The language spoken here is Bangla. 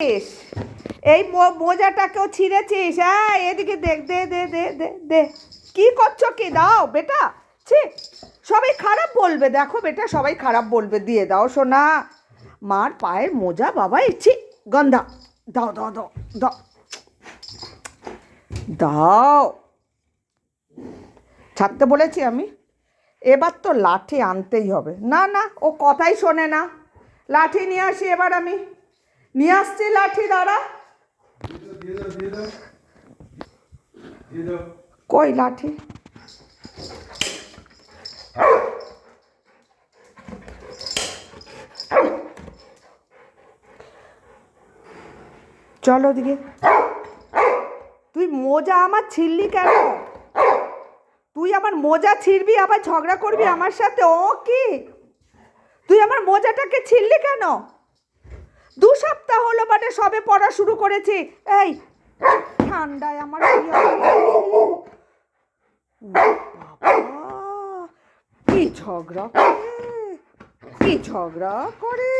এই মোজাটাকেও ছিঁড়েছিস? হ্যাঁ, এদিকে দেখ, দে দে দে দে দে। কি করছো কি? দাও বেটা। ছি, সবাই খারাপ বলবে, দেখো বেটা, সবাই খারাপ বলবে। দিয়ে দাও সোনা, মার পায়ের মোজা বাবা, ইচ্ছি গন্ধা। দাও দাও দাও দাও দাও। ছাড়তে বলেছি আমি। এবার তো লাঠি আনতেই হবে। না না, ও কথাই শোনে না। লাঠি নিয়ে আসি এবার আমি। নিয়ে আসছি লাঠি, দাঁড়া। কই লাঠি? চলো দিকে। তুই মোজা আমার ছিঁড়লি কেন? তুই আমার মোজা ছিঁড়বি, আবার ঝগড়া করবি আমার সাথে? ও কি, তুই আমার মোজাটাকে ছিঁড়লি কেন? 2 সপ্তাহ হলো, মানে সবে পড়া শুরু করেছি। এই ঠান্ডায় আমার কি ঝগড়া করে, কি ঝগড়া করে।